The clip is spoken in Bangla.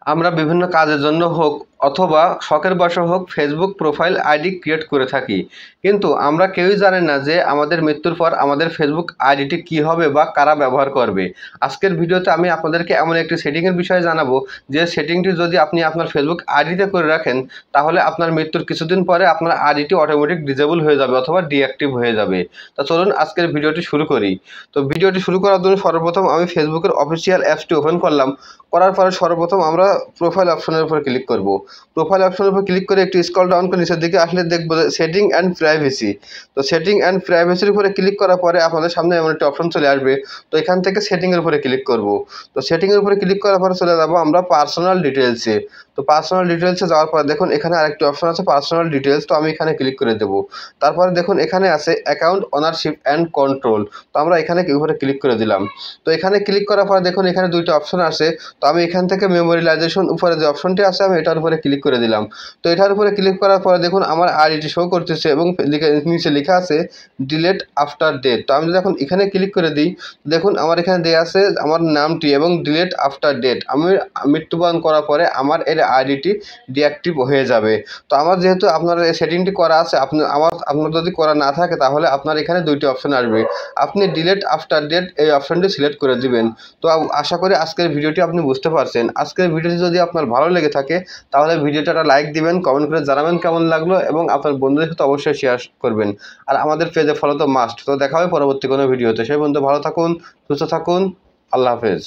আমরা বিভিন্ন কাজের জন্য হোক অথবা শখের বশে হোক ফেসবুক প্রোফাইল আইডি ক্রিয়েট করে থাকি, কিন্তু আমরা কেউই জানি না যে আমাদের মৃত্যুর পর আমাদের ফেসবুক আইডিটি কী হবে বা কারা ব্যবহার করবে। আজকের ভিডিওতে আমি আপনাদেরকে এমন একটি সেটিংয়ের বিষয়ে জানাবো যে সেটিংটি যদি আপনি আপনার ফেসবুক আইডিতে করে রাখেন তাহলে আপনার মৃত্যুর কিছুদিন পরে আপনার আইডিটি অটোমেটিক ডিজেবল হয়ে যাবে অথবা ডিঅ্যাক্টিভ হয়ে যাবে। তো চলুন আজকের ভিডিওটি শুরু করি। তো ভিডিওটি শুরু করার জন্য সর্বপ্রথম আমি ফেসবুকের অফিসিয়াল অ্যাপসটি ওপেন করলাম। করার পরে সর্বপ্রথম আমরা প্রোফাইল অপশনের উপর ক্লিক করব। প্রোফাইল অপশনের উপর ক্লিক করে একটু স্ক্রল ডাউন করে নিচের দিকে আসলে দেখবো সেটিং অ্যান্ড প্রাইভেসি। তো সেটিং অ্যান্ড প্রাইভেসির উপরে ক্লিক করার পরে আপনাদের সামনে এমন একটা অপশন চলে আসবে। তো এখান থেকে সেটিংয়ের উপরে ক্লিক করব। তো সেটিংয়ের উপরে ক্লিক করার পরে চলে যাবো আমরা পার্সোনাল ডিটেলসে। তো পার্সোনাল ডিটেলসে যাওয়ার পরে দেখুন এখানে আরেকটি অপশন আছে পার্সোনাল ডিটেলস। তো আমি এখানে ক্লিক করে দেবো। তারপরে দেখুন এখানে আছে অ্যাকাউন্ট ওনারশিপ অ্যান্ড কন্ট্রোল। তো আমরা এখানে উপরে ক্লিক করে দিলাম। তো এখানে ক্লিক করার পরে দেখুন এখানে দুইটা অপশন আছে। তো আমি এখান থেকে মেমোরিয়ালাইজেশন উপরে যে অপশনটি আছে আমি এটার উপরে ক্লিক করে দিলাম। তো এটার উপরে ক্লিক করার পরে দেখুন আমার আইডিটি শো করতেছে এবং নিচে লেখা আছে ডিলেট আফটার ডেট। তো আমি যদি এখন এখানে ক্লিক করে দিই দেখুন আমার এখানে দেওয়া আছে আমার নামটি এবং ডিলেট আফটার ডেট। আমি মৃত্যুবরণ করার পরে আমার এর আইডিটি ডিঅ্যাক্টিভ হয়ে যাবে। তো আমার যেহেতু আপনার এই সেটিংটি করা আছে আপনার যদি করা না থাকে তাহলে আপনার এখানে দুইটি অপশন আসবে। আপনি ডিলেট আফটার ডেট এই অপশনটি সিলেক্ট করে দিবেন। তো আশা করি আজকের ভিডিওটি আপনি বুঝতে পারছেন। আজকের ভিডিওটি যদি আপনার ভালো লেগে থাকে তাহলে ভিডিওটা লাইক দিবেন, কমেন্ট করে জানাবেন কেমন লাগলো এবং আপনার বন্ধুদের সাথে অবশ্যই শেয়ার করবেন। আর আমাদের পেজে ফলো তো মাস্ট। তো দেখা হবে পরবর্তী কোনো ভিডিওতে। সেই বন্ধু ভালো থাকুন, সুস্থ থাকুন, আল্লাহ হাফেজ।